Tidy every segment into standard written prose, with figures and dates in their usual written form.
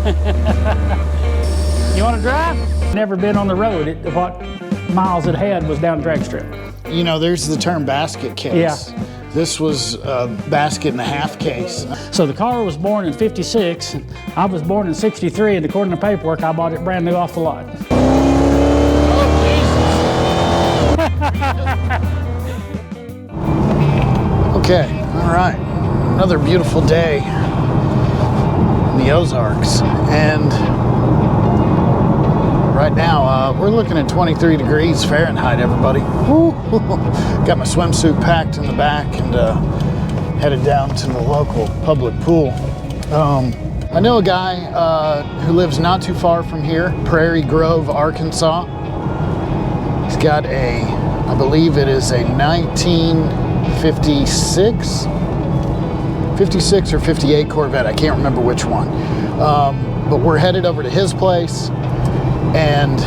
You want to drive? Never been on the road. What miles it had was down drag strip. You know, there's the term basket case. Yeah. This was a basket and a half case. So the car was born in '56. I was born in '63, and according to paperwork, I bought it brand new off the lot. Okay, all right. Another beautiful day in the Ozarks. And right now, we're looking at 23 degrees Fahrenheit, everybody. Woo. Got my swimsuit packed in the back and headed down to the local public pool. I know a guy who lives not too far from here, Prairie Grove, Arkansas. He's got I believe it is a 1956 or 58 Corvette. I can't remember which one. But we're headed over to his place, and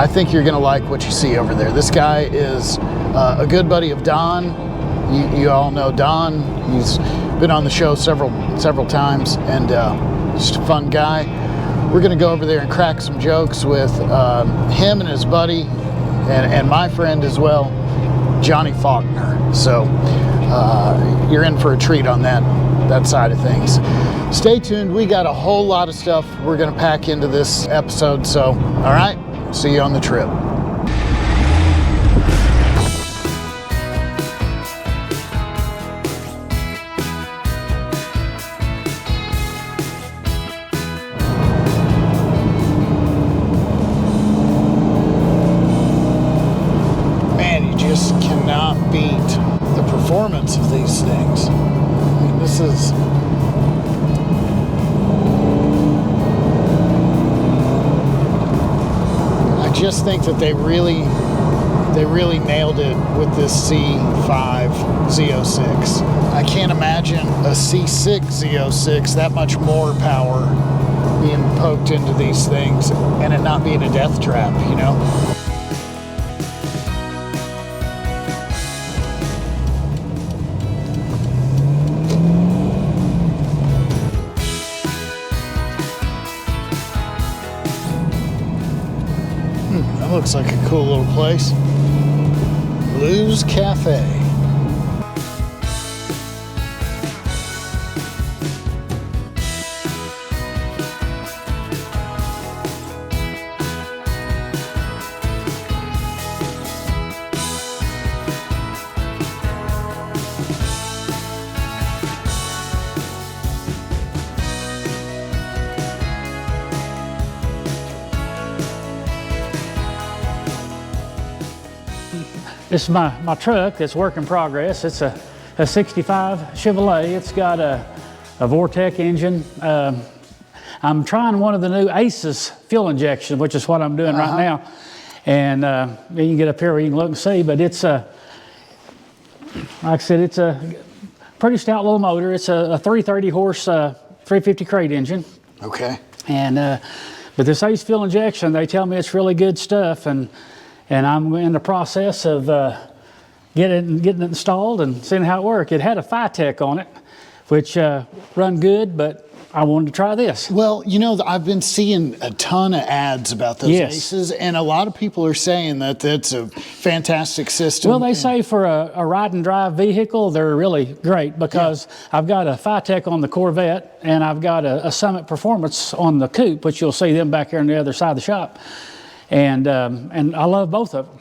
I think you're gonna like what you see over there. This guy is a good buddy of Don. You all know Don. He's been on the show several times, and just a fun guy. We're gonna go over there and crack some jokes with him and his buddy, and my friend as well, John Falkner. So you're in for a treat on that side of things. Stay tuned. We got a whole lot of stuff we're gonna pack into this episode. So, all right, see you on the trip. Man, you just cannot beat the performance of these things. I mean, this is... I just think that they really nailed it with this C5 Z06. I can't imagine a C6 Z06, that much more power being poked into these things and it not being a death trap, you know? That looks like a cool little place. Lou's Cafe. This is my truck that's work in progress. It's a 65 Chevrolet. It's got a Vortec engine. I'm trying one of the new Aces fuel injection, which is what I'm doing right now. And you can get up here where you can look and see, but it's like I said, it's a pretty stout little motor. It's a 330 horse 350 crate engine. Okay. And but this Ace fuel injection, they tell me it's really good stuff, and I'm in the process of getting it installed and seeing how it works. It had a Phytech on it, which run good, but I wanted to try this. Well, You know, I've been seeing a ton of ads about those Aces, and a lot of people are saying that that's a fantastic system. Well, they say for a ride and drive vehicle, they're really great because I've got a Phytech on the Corvette and I've got a Summit Performance on the Coupe, which you'll see them back here on the other side of the shop. And I love both of them.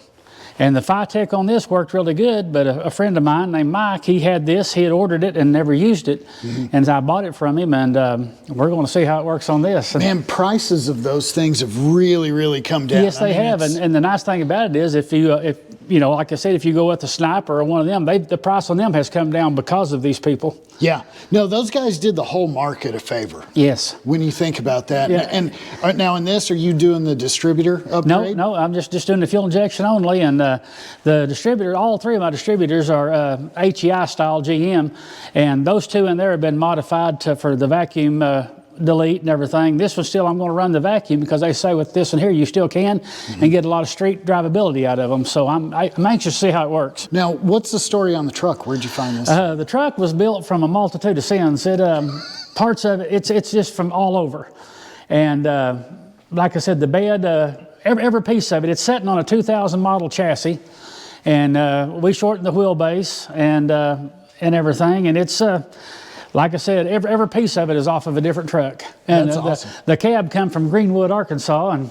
And the Phytech on this worked really good, but a friend of mine named Mike, he had this, he had ordered it and never used it. And I bought it from him, and we're going to see how it works on this. Man, prices of those things have really come down. Yes, they have. And the nice thing about it is if you know, like I said, if you go with the Sniper or one of them, the price on them has come down because of these people. Yeah. No, those guys did the whole market a favor. Yes. When you think about that. Yeah. And now in this, are you doing the distributor upgrade? No, I'm just doing the fuel injection only. And the distributor, all three of my distributors are HEI style GM. And those two in there have been modified for the vacuum delete and everything. This one still, I'm going to run the vacuum because they say with this one here, you still can and get a lot of street drivability out of them. So I'm anxious to see how it works. Now, what's the story on the truck? Where'd you find this? The truck was built from a multitude of sins. Parts of it, it's just from all over. And like I said, the bed, every piece of it, it's sitting on a 2000 model chassis. And we shortened the wheelbase and everything. And it's, like I said, every piece of it is off of a different truck. And That's awesome. the cab come from Greenwood, Arkansas.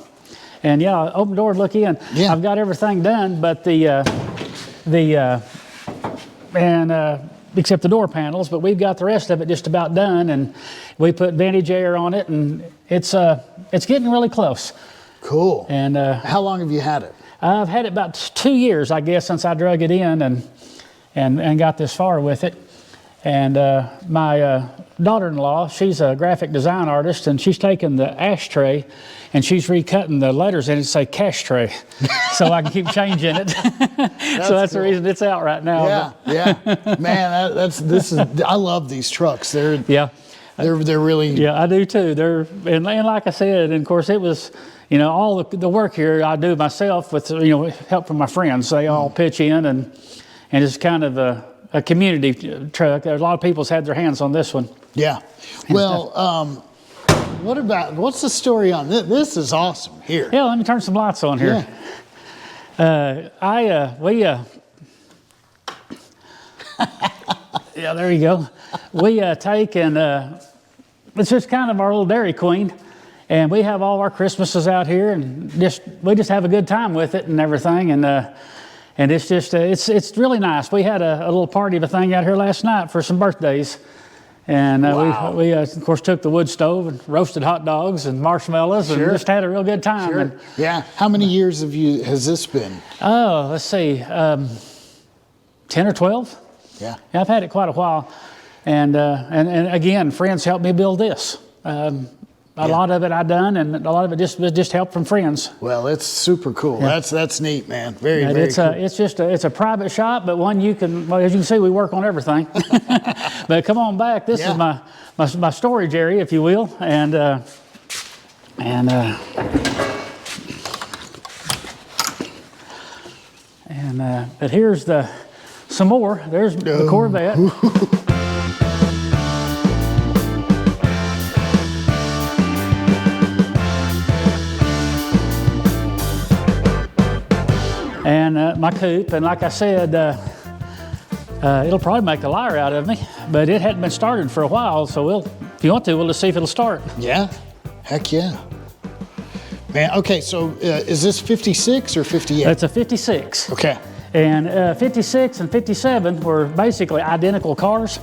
And yeah, open door, look in. Yeah. I've got everything done, but except the door panels, but we've got the rest of it just about done, and we put vintage air on it, and it's getting really close. Cool. And how long have you had it? I've had it about 2 years, I guess, since I drug it in and got this far with it. And my daughter-in-law, she's a graphic design artist, and she's taken the ashtray and she's recutting the letters in it to say cash tray, so I can keep changing it. So that's cool. the reason it's out right now. Yeah, yeah. Man, I love these trucks. They're really. Yeah, I do too. And like I said, and of course it was, all the work here I do myself with, help from my friends. They all pitch in, and it's kind of a community truck. There's a lot of people's had their hands on this one. Yeah. Well, what's the story on this? This is awesome here. Yeah, let me turn some lights on here. Yeah. Yeah, there you go. We take and it's just kind of our little Dairy Queen, and we have all our Christmases out here, and we just have a good time with it and everything, and it's just it's really nice. We had a little party of a thing out here last night for some birthdays, and wow. we of course took the wood stove and roasted hot dogs and marshmallows and just had a real good time. Sure. And, yeah. How many years has this been? oh, let's see, 10 or 12. Yeah. I've had it quite a while, and again, friends helped me build this. A lot of it I done, and a lot of it just help from friends. Well, it's super cool. Yeah. That's neat, man. Very cool. It's a private shop, but one you can, well, as you can see, we work on everything. But come on back. This is my storage area, if you will, but here's some more. There's the Corvette. And my coupe, and like I said, it'll probably make a liar out of me, but it hadn't been started for a while, so if you want to, we'll just see if it'll start. Yeah, heck yeah. Man, okay, so is this 56 or 58? It's a 56. Okay. And 56 and 57 were basically identical cars.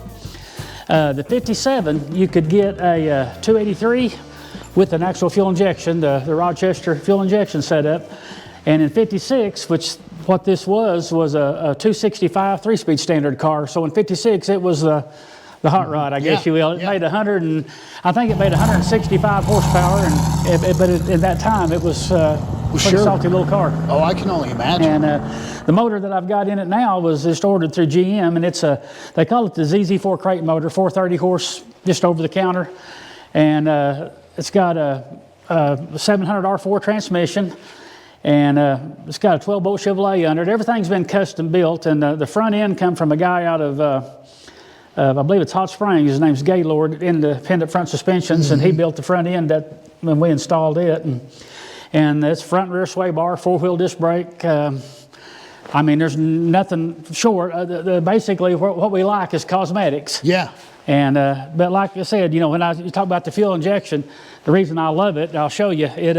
The 57, you could get a 283 with an actual fuel injection, the Rochester fuel injection setup. And in 56, what this was a 265 3-speed standard car. So in 56, it was the hot rod, I guess you will. It made I think it made 165 horsepower, but in that time it was a pretty salty little car. Oh, I can only imagine. And the motor that I've got in it now was just ordered through GM, and they call it the ZZ4 crate motor, 430 horse, just over the counter, and it's got a 700 R4 transmission. And it's got a 12-bolt Chevrolet under it. Everything's been custom built, and the front end come from a guy out of, I believe it's Hot Springs. His name's Gaylord, Independent Front Suspensions, and he built the front end when we installed it. And it's front and rear sway bar, 4-wheel disc brake. I mean, there's nothing short. Basically, what we like is cosmetics. Yeah. And but like I said, when you talk about the fuel injection, the reason I love it, I'll show you it.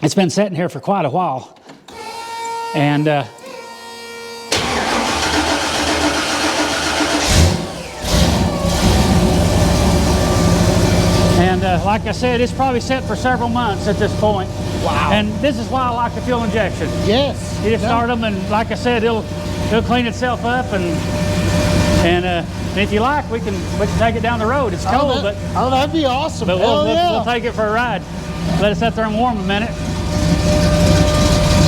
It's been sitting here for quite a while, and like I said, it's probably set for several months at this point. Wow! And this is why I like the fuel injection. Yes. You just start them, and like I said, it'll clean itself up, and if you like, we can take it down the road. It's cold, but that'd be awesome. But we'll take it for a ride. Let it sit there and warm a minute.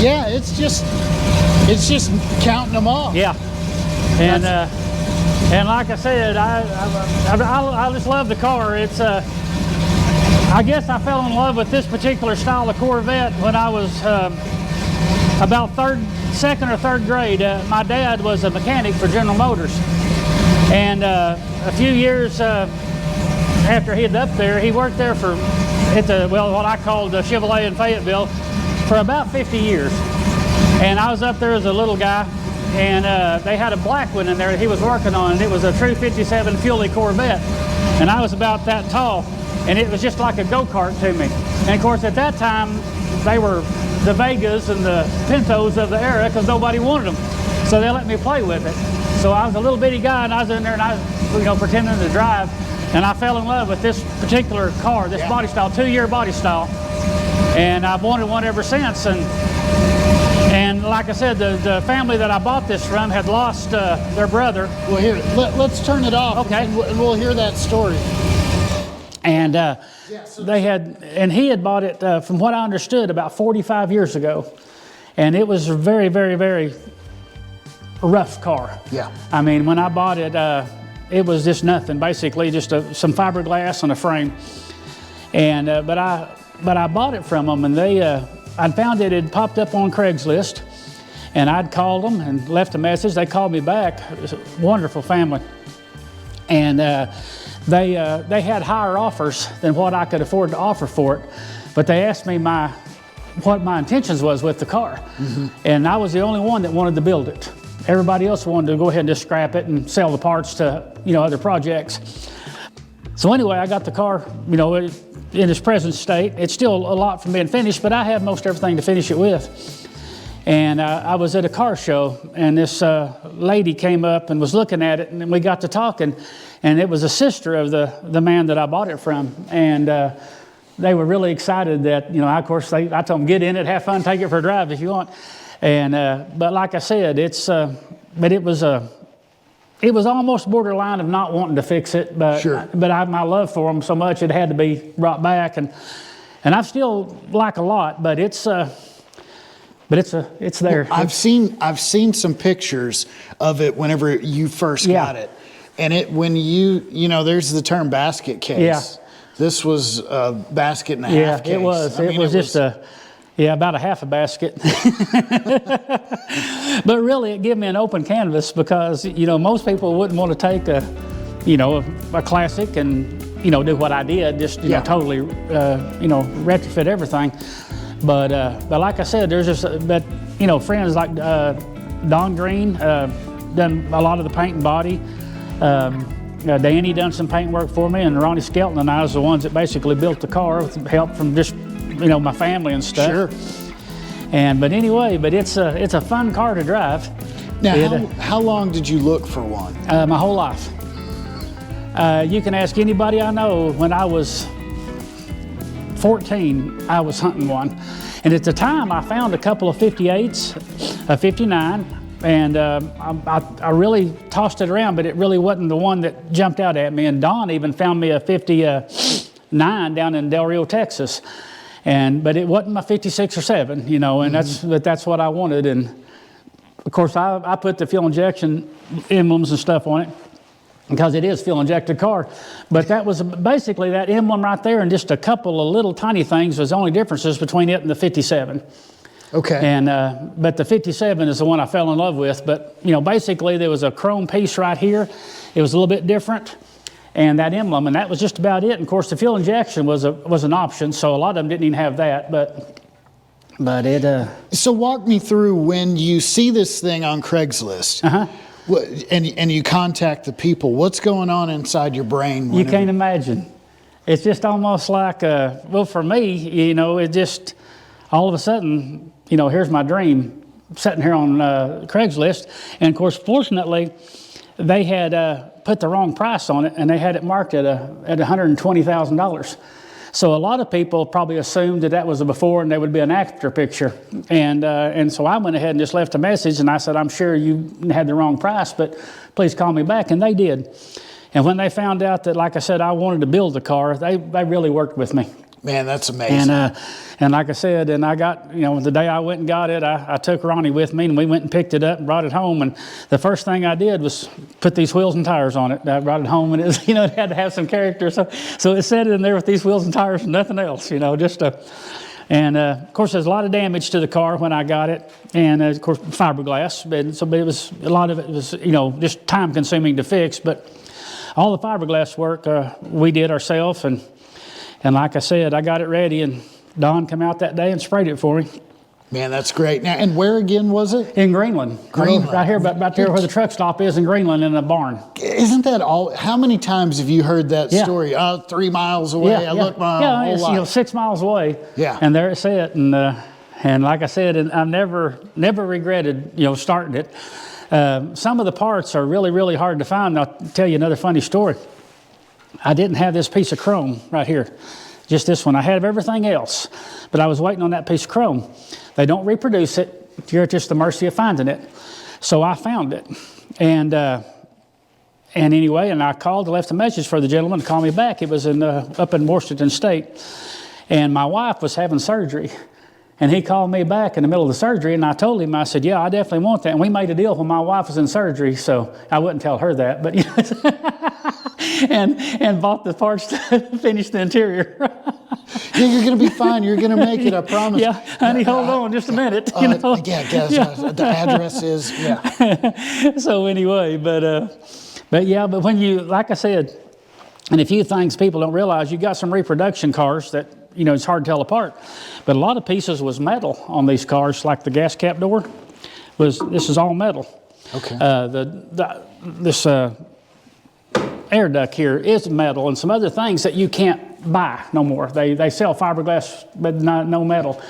Yeah, it's just counting them off. Yeah, and like I said, I just love the car. It's I guess I fell in love with this particular style of Corvette when I was about second or third grade. My dad was a mechanic for General Motors, and a few years after he'd up there, he worked there for, what I called the Chevrolet in Fayetteville for about 50 years. And I was up there as a little guy, and they had a black one in there that he was working on, and it was a true 57 Fuelie Corvette. And I was about that tall, and it was just like a go-kart to me. And of course, at that time, they were the Vegas and the Pintos of the era because nobody wanted them. So they let me play with it. So I was a little bitty guy, and I was in there, and I was, pretending to drive. And I fell in love with this particular car, this body style, 2-year body style. And I've wanted one ever since. And like I said, the family that I bought this from had lost their brother. Well, here, let's turn it off. Okay. And we'll hear that story. And he had bought it, from what I understood, about 45 years ago. And it was a very, very, very rough car. Yeah. I mean, when I bought it, it was just nothing, basically just some fiberglass and a frame. And but I bought it from them, and I'd found it had popped up on Craigslist, and I'd called them and left a message. They called me back. It was a wonderful family, and they had higher offers than what I could afford to offer for it, but they asked me what my intentions was with the car, and I was the only one that wanted to build it. Everybody else wanted to go ahead and just scrap it and sell the parts to other projects. So anyway, I got the car, in its present state. It's still a lot from being finished, but I have most everything to finish it with. And I was at a car show, and this lady came up and was looking at it, and then we got to talking, and it was a sister of the man that I bought it from. And they were really excited that, of course, I told them, get in it, have fun, take it for a drive if you want. And but like I said, it was almost borderline of not wanting to fix it, but sure. My love for them so much it had to be brought back, and I still like a lot, but it's there. I've seen some pictures of it whenever you first got it, and when there's the term basket case. Yeah. This was a basket and a half case. It was. It was just about a half a basket. But really, it gave me an open canvas because, most people wouldn't want to take a classic and, do what I did, just, totally, retrofit everything. But like I said, there's just, friends like Don Green done a lot of the paint and body. Danny done some paint work for me, and Ronnie Skelton and I was the ones that basically built the car with help from just my family and stuff. Sure. But it's a fun car to drive. Now, how long did you look for one? My whole life. You can ask anybody I know. When I was 14, I was hunting one, and at the time I found a couple of 58s, a 59, and I really tossed it around, but it really wasn't the one that jumped out at me. And Don even found me a 59 down in Del Rio, Texas. But it wasn't my 56 or 7, and that's what I wanted. And of course, I put the fuel injection emblems and stuff on it because it is fuel injected car. But that was basically that emblem right there, and just a couple of little tiny things was the only differences between it and the 57. Okay. And but the 57 is the one I fell in love with. But basically there was a chrome piece right here. It was a little bit different. And that emblem, and that was just about it. And of course, the fuel injection was an option, so a lot of them didn't even have that. But it. So walk me through when you see this thing on Craigslist, and you contact the people. What's going on inside your brain? You can't imagine. It's just almost like for me, it just all of a sudden, here's my dream sitting here on Craigslist, and of course, fortunately, they had put the wrong price on it, and they had it marked at $120,000. So a lot of people probably assumed that was a before and there would be an after picture. And so I went ahead and just left a message, and I said, I'm sure you had the wrong price, but please call me back. And they did. And when they found out that, like I said, I wanted to build the car, they really worked with me. Man, that's amazing. And like I said, and I got, the day I went and got it, I took Ronnie with me, and we went and picked it up and brought it home. And the first thing I did was put these wheels and tires on it. I brought it home, and it was, it had to have some character. So it sat in there with these wheels and tires and nothing else, And of course, there's a lot of damage to the car when I got it, and of course, fiberglass. But it was a lot of it was, just time consuming to fix. But all the fiberglass work we did ourselves, and like I said, I got it ready, and Don came out that day and sprayed it for me. Man, that's great. Now, and where again was it? In Greenland. Greenland. Right here, about there where the truck stop is in Greenland, in a barn. Isn't that all? How many times have you heard that story? 3 miles away, I looked my whole life. You know, 6 miles away. Yeah. And there it's at, and like I said, and I've never regretted, you know, starting it. Some of the parts are really, really hard to find. I'll tell you another funny story. I didn't have this piece of chrome right here, just this one. I had everything else, but I was waiting on that piece of chrome. They don't reproduce it. You're at just the mercy of finding it. So I found it, and anyway, and I called and left a message for the gentleman to call me back. It was up in Washington State, and my wife was having surgery. And he called me back in the middle of the surgery, and I told him, I said, yeah, I definitely want that. And we made a deal when my wife was in surgery, so I wouldn't tell her that, but and bought the parts to finish the interior. Yeah, you're going to be fine. You're going to make it, I promise. Yeah, honey, hold on just a minute. Yeah, guys, the address is, So anyway, but when you, like I said, and a few things people don't realize, you got some reproduction cars that, you know, it's hard to tell apart. But a lot of pieces was metal on these cars, like the gas cap door. This is all metal. Okay. This air duct here is metal, and some other things that you can't buy no more. They sell fiberglass, but no metal.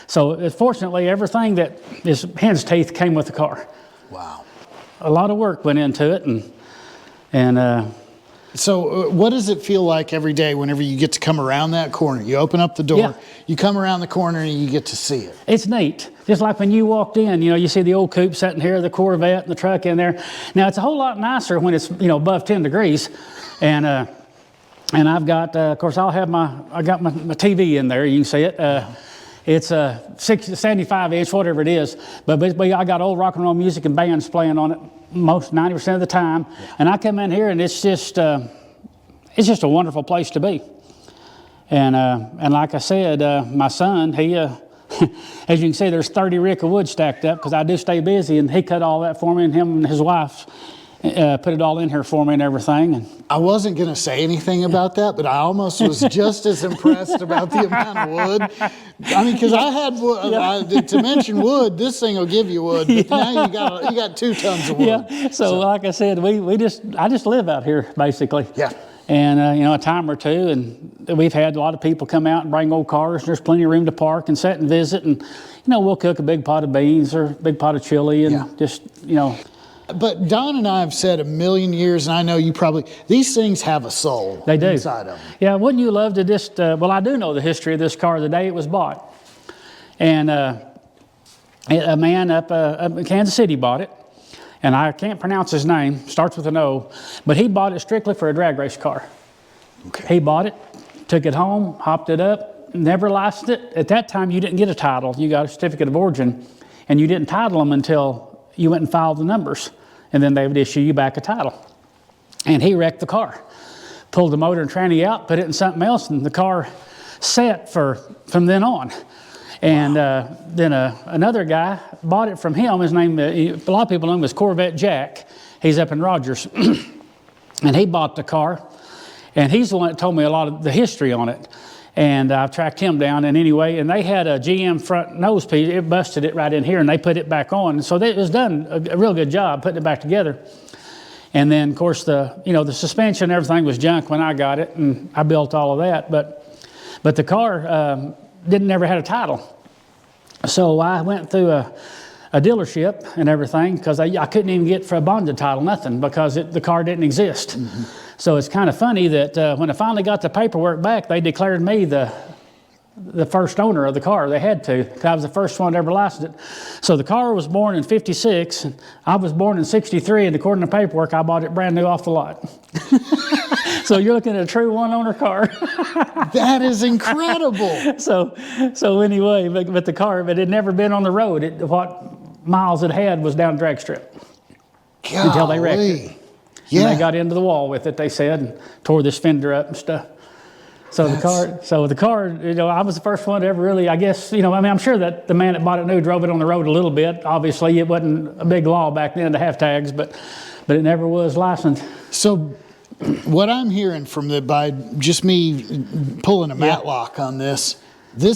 So fortunately, everything that is hen's teeth came with the car. Wow. A lot of work went into it, and so what does it feel like every day whenever you get to come around that corner? You open up the door, you come around the corner, and you get to see it. It's neat. Just like when you walked in, you know, you see the old coupe sitting here, the Corvette, and the truck in there. Now, it's a whole lot nicer when it's, you know, above 10 degrees. And I've got, of course, I got my TV in there. You can see it. It's a 75 inch, whatever it is. But I got old rock and roll music and bands playing on it most 90% of the time. And I come in here, and it's just a wonderful place to be. And like I said, my son, he, as you can see, there's 30 rick of wood stacked up because I do stay busy, and he cut all that for me, and him and his wife put it all in here for me and everything. And I wasn't going to say anything about that, but I almost was just as impressed about the amount of wood. I mean, because I had wood, to mention wood, this thing will give you wood, but now you got 2 tons of wood. Yeah. So like I said, I just live out here basically. Yeah. And you know, a time or two, and we've had a lot of people come out and bring old cars. There's plenty of room to park and sit and visit, and you know, we'll cook a big pot of beans or a big pot of chili, and just, you know. But Don and I have said a million years, and I know you probably, these things have a soul. They do. Inside of them. Yeah, wouldn't you love to just, well, I do know the history of this car the day it was bought. And a man up in Kansas City bought it, and I can't pronounce his name, starts with an O, but he bought it strictly for a drag race car. Okay. He bought it, took it home, hopped it up, never licensed it. At that time, you didn't get a title. You got a certificate of origin, and you didn't title them until you went and filed the numbers, and then they would issue you back a title. And he wrecked the car, pulled the motor and tranny out, put it in something else, and the car sat from then on. And then another guy bought it from him. His name, a lot of people know him as Corvette Jack. He's up in Rogers. And he bought the car, and he's the one that told me a lot of the history on it. And I've tracked him down, and anyway, and they had a GM front nose piece. It busted it right in here, and they put it back on. So it was done a real good job putting it back together. And then, of course, the suspension and everything was junk when I got it, and I built all of that. But the car never had a title. So I went through a dealership and everything because I couldn't even get for a bonded title, nothing, because the car didn't exist. Mm-hmm. So it's kind of funny that when I finally got the paperwork back, they declared me the first owner of the car. They had to, because I was the first one to ever license it. So the car was born in '56, and I was born in '63, and according to paperwork, I bought it brand new off the lot. So you're looking at a true one-owner car. That is incredible. So anyway, but the car, but it had never been on the road. What miles it had was down drag strip. Golly. Until they wrecked it. Yeah. And they got into the wall with it, they said, and tore this fender up and stuff. So the car, I was the first one to ever really, I guess, I'm sure that the man that bought it new drove it on the road a little bit. Obviously, it wasn't a big law back then to have tags, but it never was licensed. So what I'm hearing from by just me pulling a matlock on this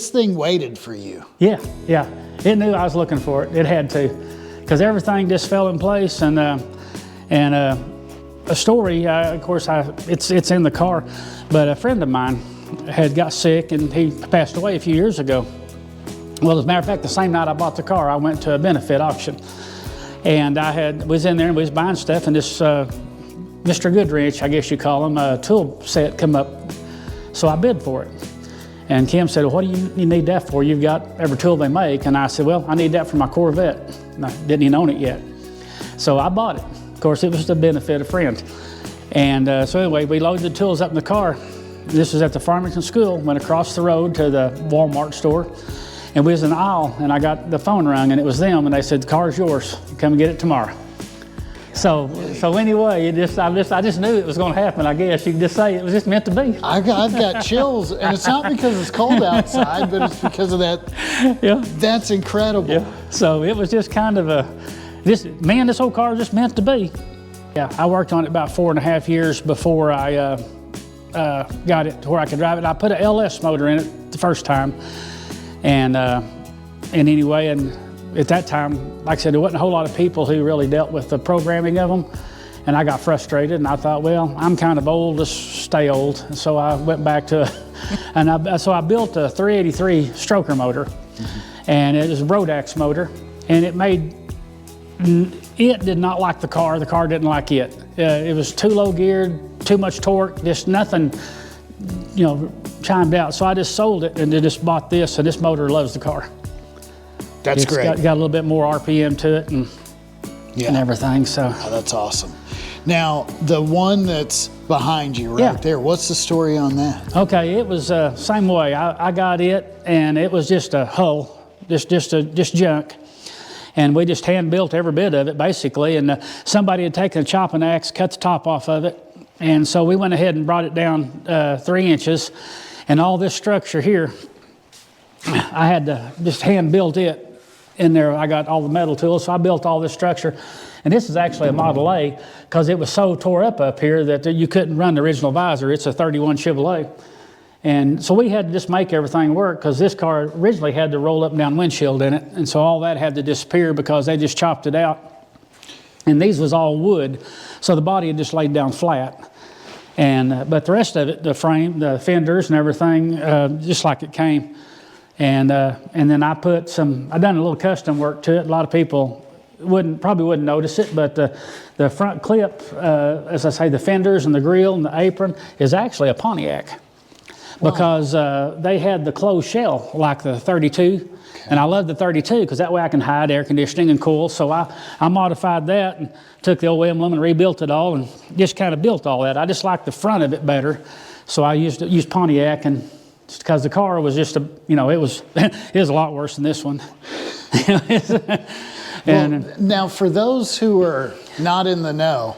thing waited for you. Yeah, yeah. It knew I was looking for it. It had to, because everything just fell in place. And a story, of course, it's in the car, but a friend of mine had got sick and he passed away a few years ago. Well, as a matter of fact, the same night I bought the car, I went to a benefit auction. And was in there and we was buying stuff, and this Mr. Goodrich, I guess you call him, a tool set come up. So I bid for it. And Kim said, well, what do you need that for? You've got every tool they make. And I said, well, I need that for my Corvette. And I didn't even own it yet. So I bought it. Of course, it was to benefit a friend. And so anyway, we loaded the tools up in the car. This was at the Farmington School, went across the road to the Walmart store. And we was in the aisle, and I got the phone rung, and it was them, and they said, the car's yours. Come and get it tomorrow. So anyway, I just knew it was going to happen. I guess you could just say it was just meant to be. I've got chills, and it's not because it's cold outside, but it's because of that. Yeah. That's incredible. Yeah. So it was just kind of this whole car was just meant to be. Yeah, I worked on it about 4.5 years before I got it to where I could drive it. I put an LS motor in it the first time, and anyway, and at that time, like I said, there wasn't a whole lot of people who really dealt with the programming of them, and I got frustrated, and I thought, well, I'm kind of old, let's stay old. And so I went back to, so I built a 383 stroker motor, and it was a Rodax motor, and it did not like the car didn't like it. It was too low geared, too much torque, just nothing, chimed out. So I just sold it and just bought this, and this motor loves the car. That's great. Got a little bit more RPM to it and everything. So that's awesome. Now, the one that's behind you there, what's the story on that? Okay, it was same way. I got it, and it was just a hull, just junk. And we just hand built every bit of it basically. And somebody had taken a chopping axe, cut the top off of it. And so we went ahead and brought it down 3 inches. And all this structure here, I had to just hand build it in there. I got all the metal tools, so I built all this structure. And this is actually a Model A because it was so tore up here that you couldn't run the original visor. It's a 31 Chevrolet. And so we had to just make everything work because this car originally had the roll up and down windshield in it. And so all that had to disappear because they just chopped it out. And these was all wood, so the body had just laid down flat. And but the rest of it, the frame, the fenders and everything, just like it came. And then I done a little custom work to it. A lot of people probably wouldn't notice it, but the front clip, as I say, the fenders and the grill and the apron is actually a Pontiac. Wow. Because they had the closed shell like the 32. And I love the 32 because that way I can hide air conditioning and cool. So I modified that and took the old emblem and rebuilt it all and just kind of built all that. I just liked the front of it better. So I used Pontiac, and just because the car was just it was a lot worse than this one. Now for those who are not in the know,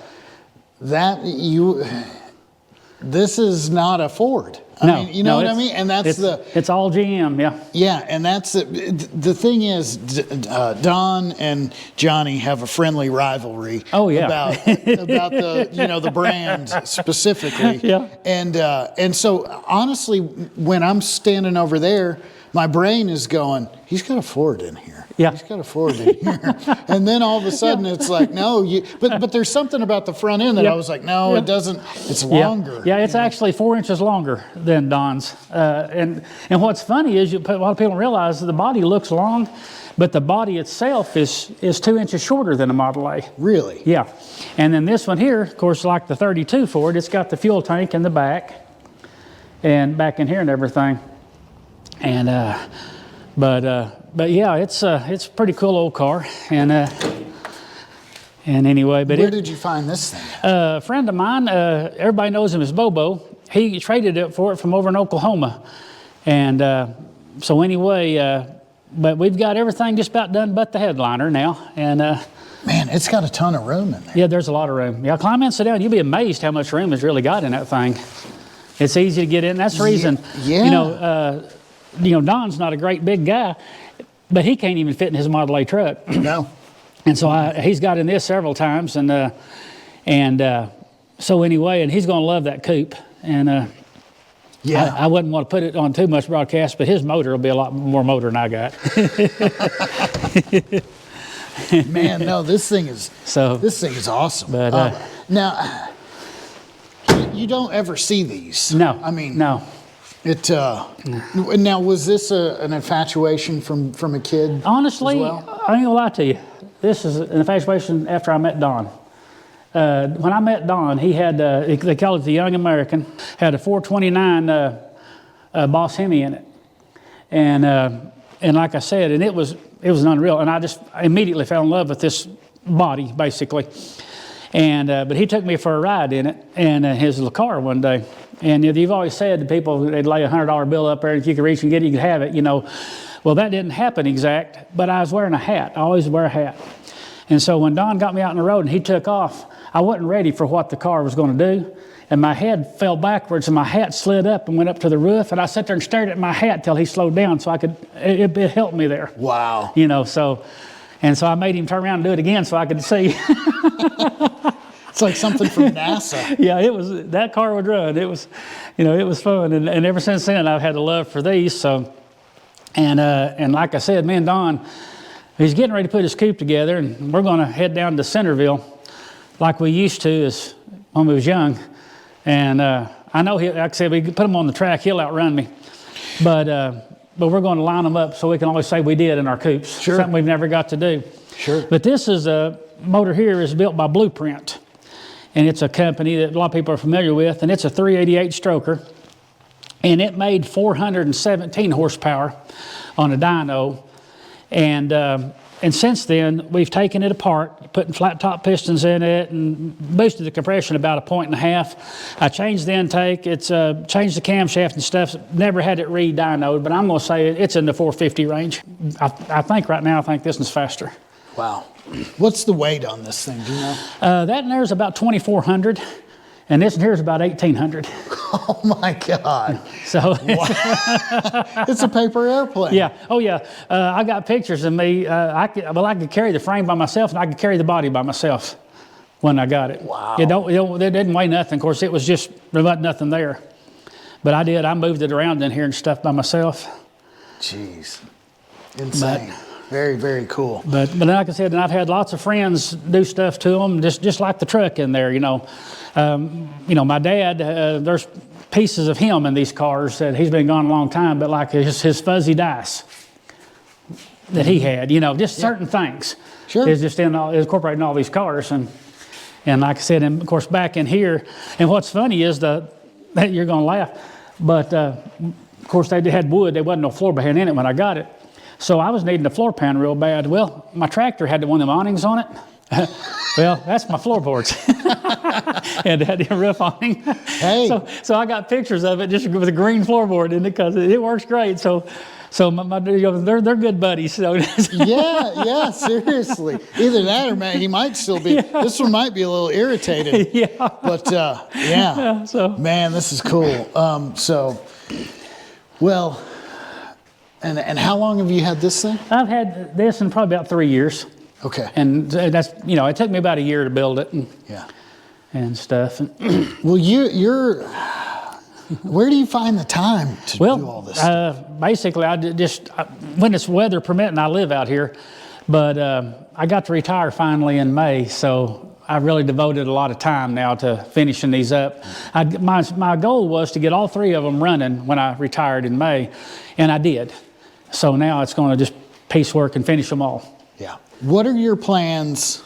this is not a Ford. I mean, you know what I mean? And that's it's all GM, yeah. Yeah, and that's the thing is, Don and Johnny have a friendly rivalry. Oh yeah. About the brand specifically. Yeah. And so honestly, when I'm standing over there, my brain is going, he's got a Ford in here. Yeah. He's got a Ford in here. And then all of a sudden it's like, no, but there's something about the front end that I was like, no, it doesn't, it's longer. Yeah, it's actually 4 inches longer than Don's. And what's funny is a lot of people don't realize that the body looks long, but the body itself is 2 inches shorter than a Model A. Really? Yeah. And then this one here, of course, like the 32 Ford, it's got the fuel tank in the back and back in here and everything. And but yeah, it's a pretty cool old car. And anyway, but where did you find this thing? A friend of mine, everybody knows him as Bobo. He traded it for it from over in Oklahoma. And so anyway, but we've got everything just about done but the headliner now. And man, it's got a ton of room in there. Yeah, there's a lot of room. Yeah, climb in, sit down. You'll be amazed how much room it's really got in that thing. It's easy to get in. That's the reason. Yeah. Don's not a great big guy, but he can't even fit in his Model A truck. No. And so he's got in this several times, and So anyway, and he's going to love that coupe. And Yeah. I wouldn't want to put it on too much broadcast, but his motor will be a lot more motor than I got. Man, no, this thing is awesome. But now, you don't ever see these. no, I mean, no. It. Now, was this an infatuation from a kid? Honestly, as well? I ain't gonna lie to you. This is an infatuation after I met Don. When I met Don, he had, they call it the Young American, had a 429 Boss Hemi in it. And like I said, and it was unreal. And I immediately fell in love with this body, basically. And but he took me for a ride in it, and his little car one day. And you've always said to people, they'd lay a $100 bill up there, and if you could reach and get it, you could have it, you know. Well, that didn't happen exact, but I was wearing a hat. I always wear a hat. And so when Don got me out on the road and he took off, I wasn't ready for what the car was going to do. And my head fell backwards and my hat slid up and went up to the roof. And I sat there and stared at my hat till he slowed down so I could, it helped me there. Wow. You know, so I made him turn around and do it again so I could see. It's like something from NASA. Yeah, that car would run. It was, you know, it was fun. And ever since then, I've had a love for these. So, and like I said, me and Don, he's getting ready to put his coupe together, and we're going to head down to Centerville like we used to when we was young. And I know, like I said, we put him on the track, he'll outrun me. But we're going to line them up so we can always say we did in our coupes. Sure. Something we've never got to do. Sure. But this is a motor here is built by Blueprint. And it's a company that a lot of people are familiar with. And it's a 388 stroker. And it made 417 horsepower on a dyno. And since then, we've taken it apart, putting flat top pistons in it and boosted the compression about 1.5 points. I changed the intake, changed the camshaft and stuff, never had it re-dynoed, but I'm gonna say it's in the 450 range. I think right now, this one's faster. Wow. What's the weight on this thing, do you know? That in there is about 2,400. And this one here is about 1,800. Oh my God. So it's a paper airplane. Yeah. Oh yeah. I got pictures of me. I could carry the frame by myself, and I could carry the body by myself when I got it. Wow. It didn't weigh nothing. Of course, it was just there wasn't nothing there. But I did. I moved it around in here and stuff by myself. Jeez. Insane. Very, very cool. But like I said, and I've had lots of friends do stuff to them, just like the truck in there, you know. My dad, there's pieces of him in these cars that he's been gone a long time, but like his fuzzy dice that he had, you know, just certain things. Sure. Is just incorporating all these cars. And like I said, and of course back in here, and what's funny is that you're going to laugh, but of course they had wood, there wasn't no floor pan in it when I got it. So I was needing a floor pan real bad. Well, my tractor had one of them awnings on it. Well, that's my floorboards. And had a roof awning. Hey. So I got pictures of it just with a green floorboard in it because it works great. So they're good buddies. So. Yeah, seriously. Either that or he might still be. Yeah. This one might be a little irritated. Yeah. But yeah. So man, this is cool. And how long have you had this thing? I've had this in probably about 3 years. Okay. And that's, it took me about a year to build it and stuff. Well, you're where do you find the time to do all this stuff? Basically, when it's weather permitting, I live out here. But I got to retire finally in May, so I really devoted a lot of time now to finishing these up. My goal was to get all 3 of them running when I retired in May, and I did. So now it's going to just piecework and finish them all. Yeah. What are your plans?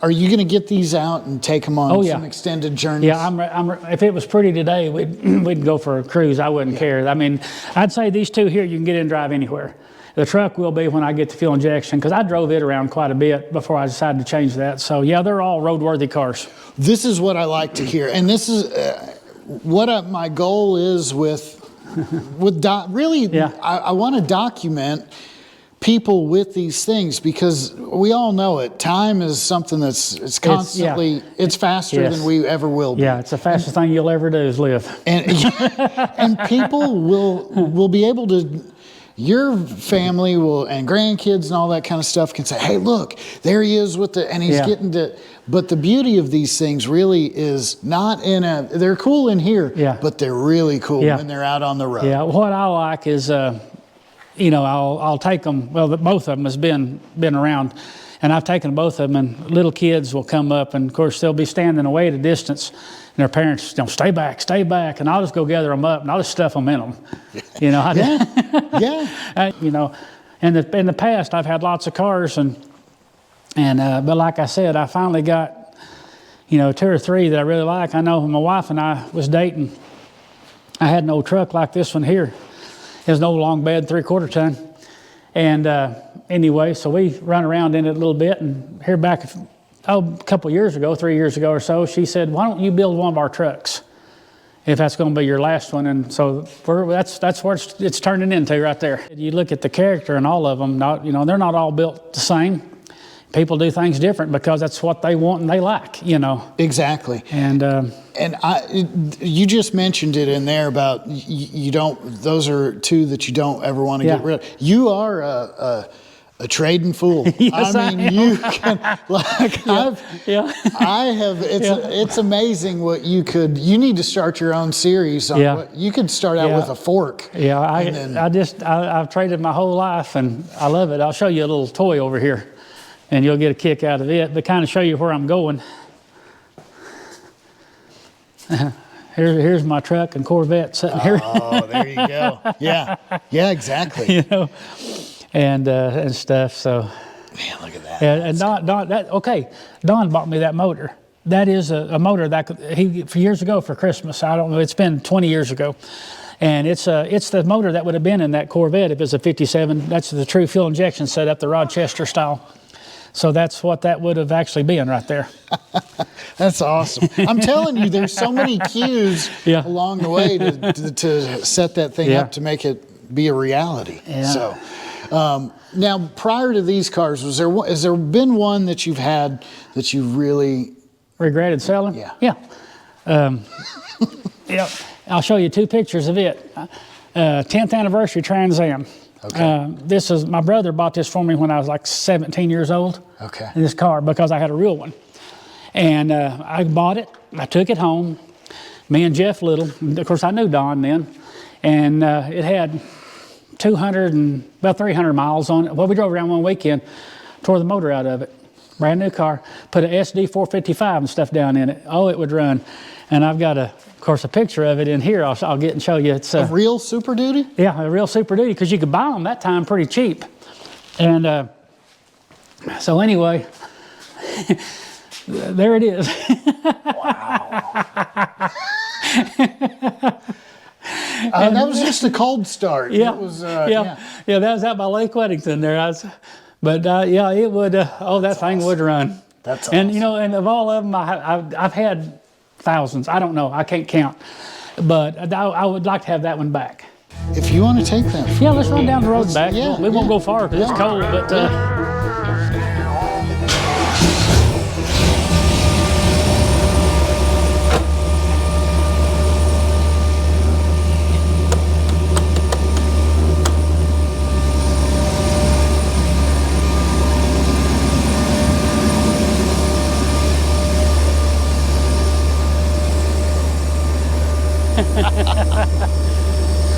Are you going to get these out and take them on some extended journeys? Yeah, if it was pretty today, we'd go for a cruise. I wouldn't care. I mean, I'd say these 2 here, you can get in and drive anywhere. The truck will be when I get to fuel injection, because I drove it around quite a bit before I decided to change that. So yeah, they're all roadworthy cars. This is what I like to hear, and this is what my goal is with I want to document people with these things, because we all know it. Time is something it's constantly, it's faster than we ever will be. Yeah, it's the fastest thing you'll ever do is live. And people will be able to, your family will, and grandkids and all that kind of stuff can say, hey, look, there he is and he's getting to, But the beauty of these things really is not in a, they're cool in here, Yeah. but they're really cool Yeah. when they're out on the road. Yeah, what I like is, you know, I'll take them, well, both of them has been around, and I've taken both of them, and little kids will come up, and of course they'll be standing away at a distance, and their parents, you know, stay back, and I'll just go gather them up, and I'll just stuff them in them. You know, Yeah. you know, in the past I've had lots of cars, but like I said, I finally got, you know, 2 or 3 that I really like. I know when my wife and I was dating, I had an old truck like this one here. It was an old long bed, 3/4 ton. And anyway, so we run around in it a little bit, and here back, a couple years ago, 3 years ago or so, she said, why don't you build one of our trucks if that's going to be your last one? And so that's what it's turning into right there. You look at the character and all of them, you know, they're not all built the same. People do things different because that's what they want and they like, you know. Exactly. And you just mentioned it in there about you don't, those are 2 that you don't ever want to get rid of. You are a trading fool. Yes, I mean, you can, like, I have, it's amazing what you need to start your own series on what, you could start out with a fork. Yeah, I've traded my whole life and I love it. I'll show you a little toy over here and you'll get a kick out of it, but kind of show you where I'm going. Here's my truck and Corvette sitting here. Oh, there you go. Yeah, exactly. You know, and stuff. So, man, look at that. And Don bought me that motor. That is a motor that for years ago for Christmas. I don't know. It's been 20 years ago, and it's the motor that would have been in that Corvette if it's a '57. That's the true fuel injection setup, the Rochester style. So that's what that would have actually been right there. That's awesome. I'm telling you, there's so many cues along the way to set that thing up to make it be a reality. Yeah. So now, prior to these cars, has there been one that you've had that you really regretted selling? Yeah. Yeah. Yeah. I'll show you 2 pictures of it. 10th anniversary Trans Am. Okay. This is, my brother bought this for me when I was like 17 years old. Okay. In this car because I had a real one. And I bought it, I took it home, me and Jeff Little, of course I knew Don then, and it had 300 miles on it. Well, we drove around one weekend, tore the motor out of it, brand new car, put an SD 455 and stuff down in it. Oh, it would run. And I've got of course, a picture of it in here. I'll get and show you. It's a real Super Duty? Yeah, a real Super Duty, because you could buy them that time pretty cheap. And so anyway, there it is. Wow. That was just a cold start. Yeah, it was, yeah, that was out by Lake Weddington there. Yeah, it would. That thing would run. That's awesome. And you know, and of all of them, I've had thousands. I don't know. I can't count. But I would like to have that one back. If you want to take that. Yeah, let's run down the road back. Yeah, we won't go far because it's cold, but.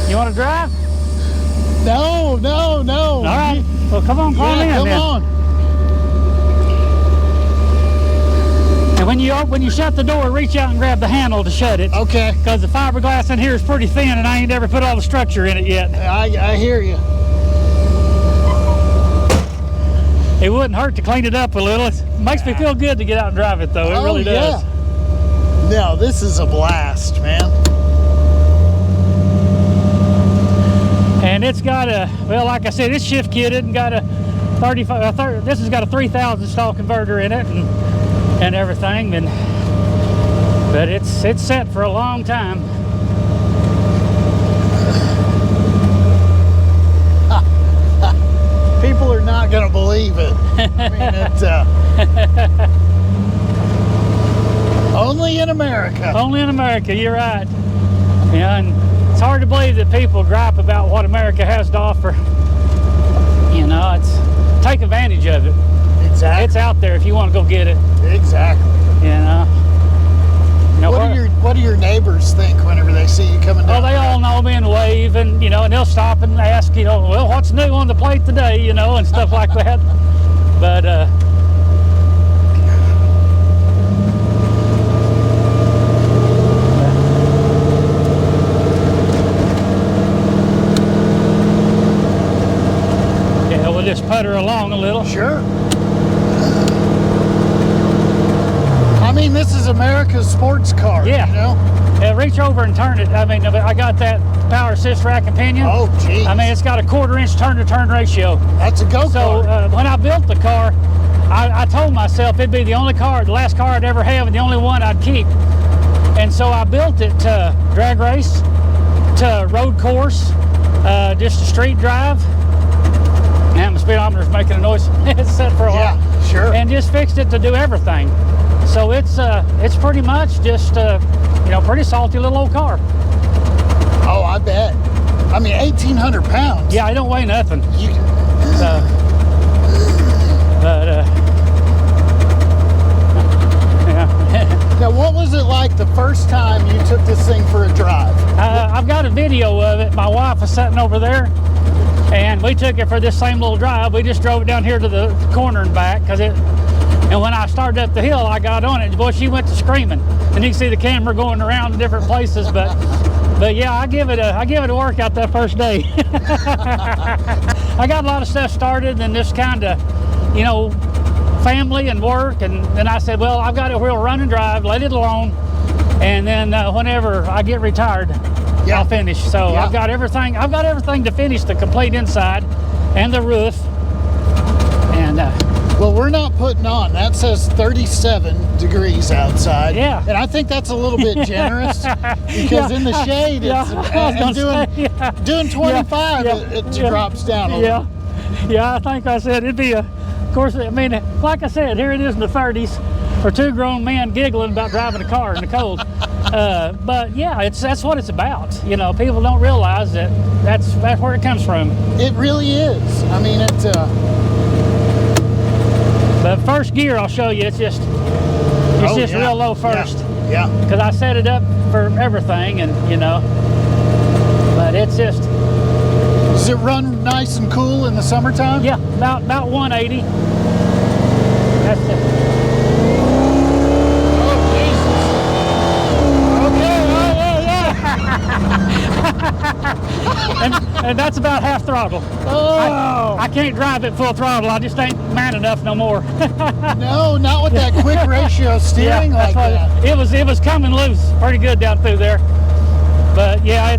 You want to drive? No. All right. Well, come on, climb in. Come on. And when you shut the door, reach out and grab the handle to shut it. Okay. Because the fiberglass in here is pretty thin, and I ain't ever put all the structure in it yet. I hear you. It wouldn't hurt to clean it up a little. It makes me feel good to get out and drive it, though. It really does. No, this is a blast, man. And it's got well, like I said, it's shift kitted and got a 35. This has got a 3,000 stall converter in it and everything. But it's set for a long time. People are not going to believe it. I mean, only in America. Only in America, you're right. Yeah, and it's hard to believe that people gripe about what America has to offer. You know, take advantage of it. Exactly. It's out there if you want to go get it. Exactly. You know. What do your neighbors think whenever they see you coming down? Well, they all know me and wave, and you know, and they'll stop and ask, you know, well, what's new on the plate today, you know, and stuff like that. But yeah, we'll just putter along a little. Sure. I mean, this is America's sports car. Yeah. You know. Yeah, reach over and turn it. I mean, I got that power assist rack and pinion. Oh, geez. I mean, it's got a 1/4 inch turn-to-turn ratio. That's a go-kart. So when I built the car, I told myself it'd be the only car, the last car I'd ever have, and the only one I'd keep. And so I built it to drag race, to road course, just a street drive. And my speedometer's making a noise. It's set for a while. Yeah, sure. And just fixed it to do everything. So it's pretty much just you know, pretty salty little old car. Oh, I bet. I mean, 1,800 pounds. Yeah, I don't weigh nothing. But yeah. Now, what was it like the first time you took this thing for a drive? I've got a video of it. My wife was sitting over there, and we took it for this same little drive. We just drove it down here to the corner and back, and when I started up the hill, I got on it, and boy, she went to screaming. And you can see the camera going around in different places, but yeah, I give it a workout that first day. I got a lot of stuff started, and just kind of, you know, family and work, and then I said, well, I've got it where we'll run and drive, let it alone, and then whenever I get retired, Yeah. I'll finish. So Yeah. I've got everything to finish the complete inside and the roof, and Well, we're not putting on. That says 37 degrees outside. Yeah. And I think that's a little bit generous because in the shade, Yeah, it's, I was and gonna say, yeah. doing 25, Yeah, it yeah. drops down a Yeah, little. yeah. I think I said it'd be of course. I mean, like I said, here it is in the 30s for two grown men giggling about driving a car in the cold. But yeah, that's what it's about. You know, people don't realize that's where it comes from. It really is. I mean, But first gear, I'll show you. It's just yeah. real low first. Yeah. Because I set it up for everything, and you know. But it's just. Does it run nice and cool in the summertime? Yeah, about 180. That's it. Oh, Jesus. And that's about half throttle. Oh. I can't drive it full throttle. I just ain't man enough no more. No, not with that quick ratio steering like that's that. what it was coming loose pretty good down through there. But yeah,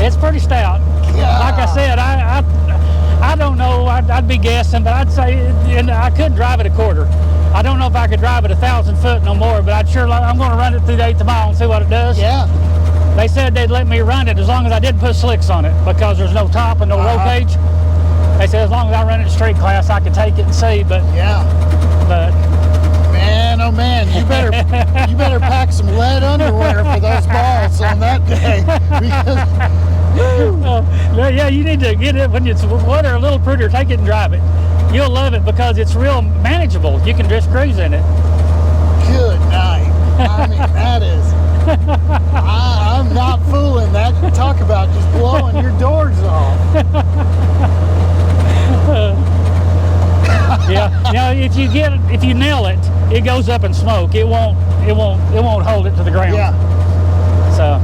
it's pretty stout. Yeah. Like I said, I don't know. I'd be guessing, but I'd say I could drive it a quarter. I don't know if I could drive it 1,000 foot no more, but I'm going to run it through the 8th mile and see what it does. Yeah. They said they'd let me run it as long as I didn't put slicks on it because there's no top and no roll cage. They said as long as I run it in street class, I could take it and see. But Man, oh man, you better pack some lead underwear for those balls on that day because yeah, you need to get it when it's weather a little prettier. Take it and drive it. You'll love it because it's real manageable. You can just cruise in it. good night. I mean, that is. I'm not fooling that. Talk about just blowing your doors off. Yeah, if you nail it, it goes up in smoke. It won't hold it to the ground. Yeah. So.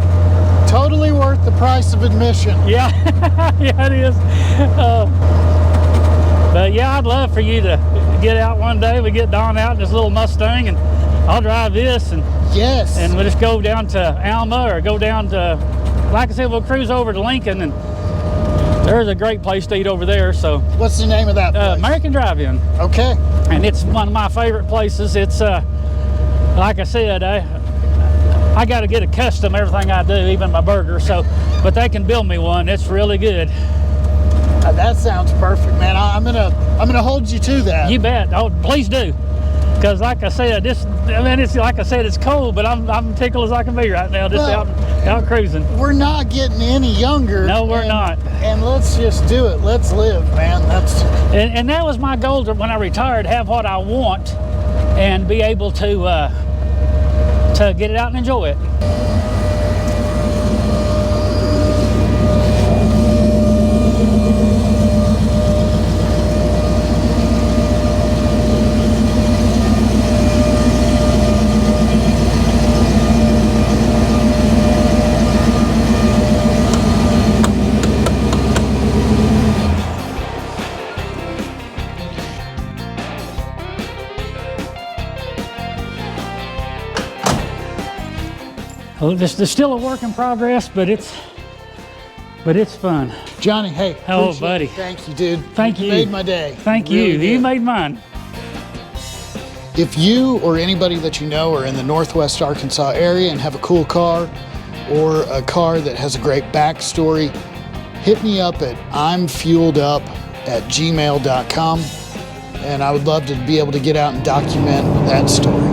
Totally worth the price of admission. Yeah, yeah, it is. But yeah, I'd love for you to get out one day. We get Don out in his little Mustang, and I'll drive this, and Yes. and we'll just go down to Alma or go down to, like I said, we'll cruise over to Lincoln, and there's a great place to eat over there. So What's the name of that place? American Drive-In, Okay. and it's one of my favorite places. It's like I said, I got to get a custom everything I do, even my burger. So, but they can build me one. It's really good. That sounds perfect, man. I'm gonna hold you to that. You bet. Oh, please do. Because like I said, it's like I said, it's cold, but I'm tickled as I can be right now, just out cruising. We're not getting any younger. No, we're not. And let's just do it. Let's live, man. And that was my goal when I retired, have what I want and be able to get it out and enjoy it. Well, there's still a work in progress, but it's fun. Johnny, hey. Oh, buddy. Thank you, dude. Thank you. You made my day. Thank you. Really You made mine. If you or anybody that you know are in the Northwest Arkansas area and have a cool car or a car that has a great backstory, hit me up at imfueledup@gmail.com, and I would love to be able to get out and document that story.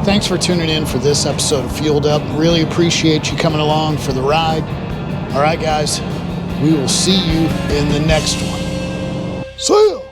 Thanks for tuning in for this episode of Fueled Up. Really appreciate you coming along for the ride. All right, guys, we will see you in the next one. See ya!